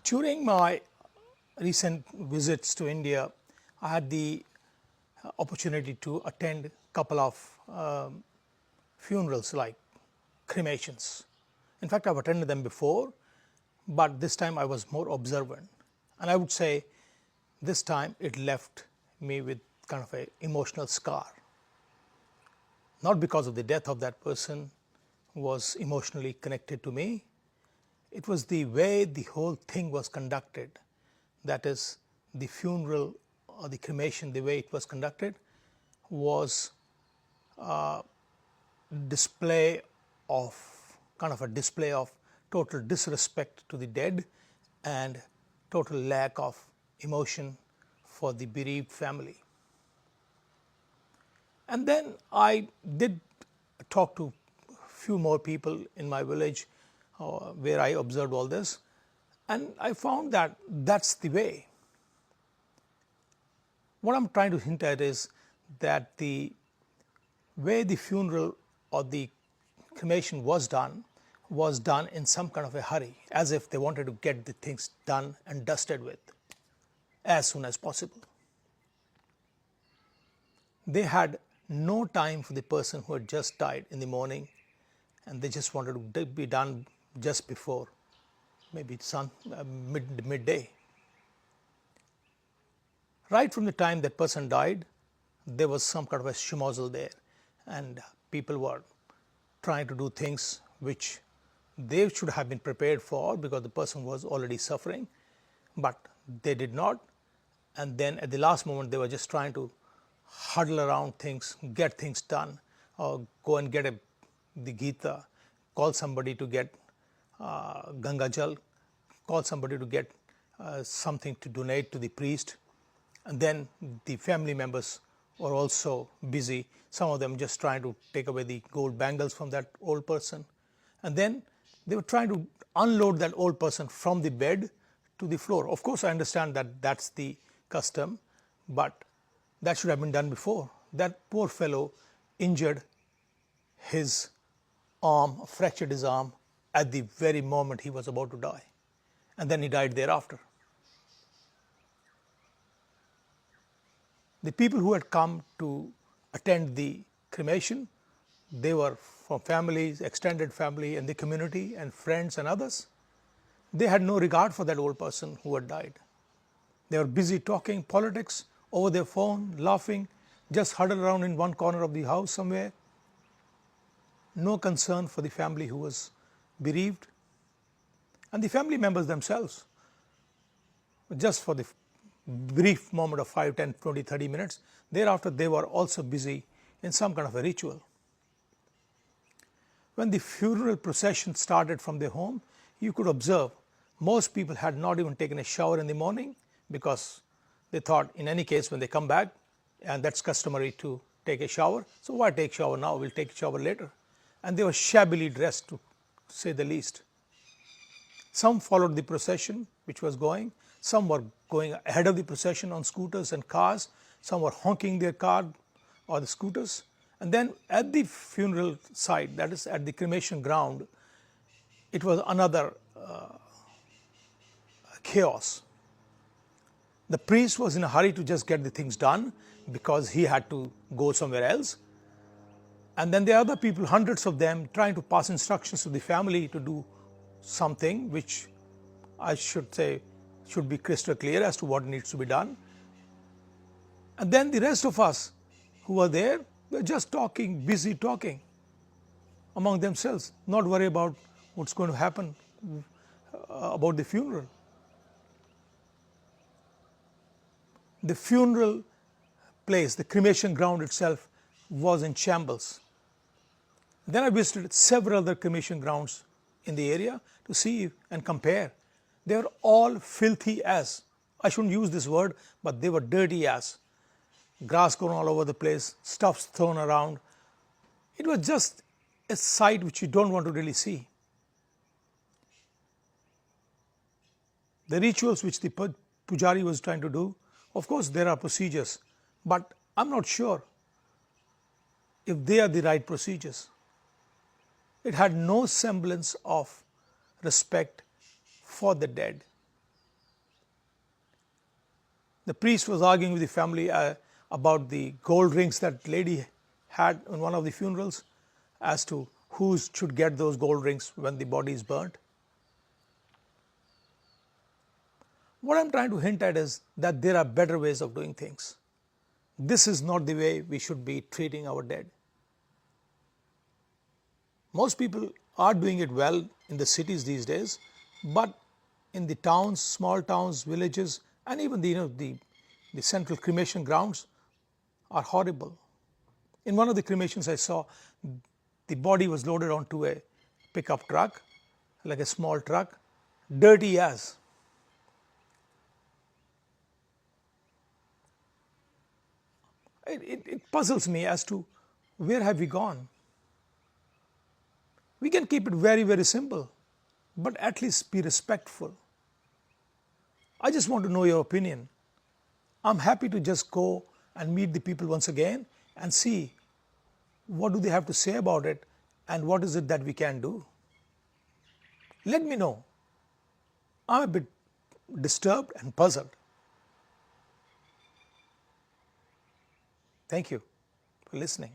During my recent visits to India, I had the opportunity to attend a couple of funerals like cremations. In fact, I've attended them before, but this time I was more observant. And I would say this time it left me with kind of an emotional scar. Not because of the death of that person who was emotionally connected to me, it was the way the whole thing was conducted. That is, the funeral or the cremation, the way it was conducted was a display of total disrespect to the dead and total lack of emotion for the bereaved family. And then I did talk to a few more people in my village where I observed all this, and I found that that's the way. What I'm trying to hint at is that the way the funeral or the cremation was done in some kind of a hurry, as if they wanted to get the things done and dusted with as soon as possible. They had no time for the person who had just died in the morning, and they just wanted to be done just before maybe midday. Right from the time that person died, there was some kind of a schmozzle there, and people were trying to do things which they should have been prepared for because the person was already suffering, but they did not. And then at the last moment, they were just trying to huddle around things, get things done, or go and get the Gita, call somebody to get Ganga Jal, call somebody to get something to donate to the priest. And then the family members were also busy, some of them just trying to take away the gold bangles from that old person. And then they were trying to unload that old person from the bed to the floor. Of course, I understand that that's the custom, but that should have been done before. That poor fellow injured his arm, fractured his arm at the very moment he was about to die. And then he died thereafter. The people who had come to attend the cremation, they were from families, extended family and the community and friends and others. They had no regard for that old person who had died. They were busy talking politics over their phone, laughing, just huddled around in one corner of the house somewhere. No concern for the family who was bereaved. And the family members themselves, just for the brief moment of 5, 10, 20, 30 minutes, thereafter they were also busy in some kind of a ritual. When the funeral procession started from their home, you could observe most people had not even taken a shower in the morning because they thought in any case when they come back, and that's customary to take a shower, so why take shower now, we'll take a shower later. And they were shabbily dressed, to say the least. Some followed the procession which was going, some were going ahead of the procession on scooters and cars, some were honking their car or the scooters. And then at the funeral site, that is at the cremation ground, it was another chaos. The priest was in a hurry to just get the things done because he had to go somewhere else. And then there are other people, hundreds of them, trying to pass instructions to the family to do something which I should say should be crystal clear as to what needs to be done. And then the rest of us who were there were just talking, busy talking among themselves, not worry about what's going to happen about the funeral. The funeral place, the cremation ground itself, was in shambles. Then I visited several other cremation grounds in the area to see and compare. They were all filthy as, I shouldn't use this word, but they were dirty as. Grass grown all over the place, stuffs thrown around. It was just a sight which you don't want to really see. The rituals which the pujari was trying to do, of course there are procedures, but I'm not sure if they are the right procedures. It had no semblance of respect for the dead. The priest was arguing with the family about the gold rings that lady had in one of the funerals, as to who should get those gold rings when the body is burnt. What I'm trying to hint at is that there are better ways of doing things. This is not the way we should be treating our dead. Most people are doing it well in the cities these days, but in the towns, small towns, villages, and even the central cremation grounds are horrible. In one of the cremations I saw, the body was loaded onto a pickup truck, like a small truck, dirty as. It puzzles me as to where have we gone. We can keep it very, very simple, but at least be respectful. I just want to know your opinion. I'm happy to just go and meet the people once again and see what do they have to say about it and what is it that we can do. Let me know. I'm a bit disturbed and puzzled. Thank you for listening.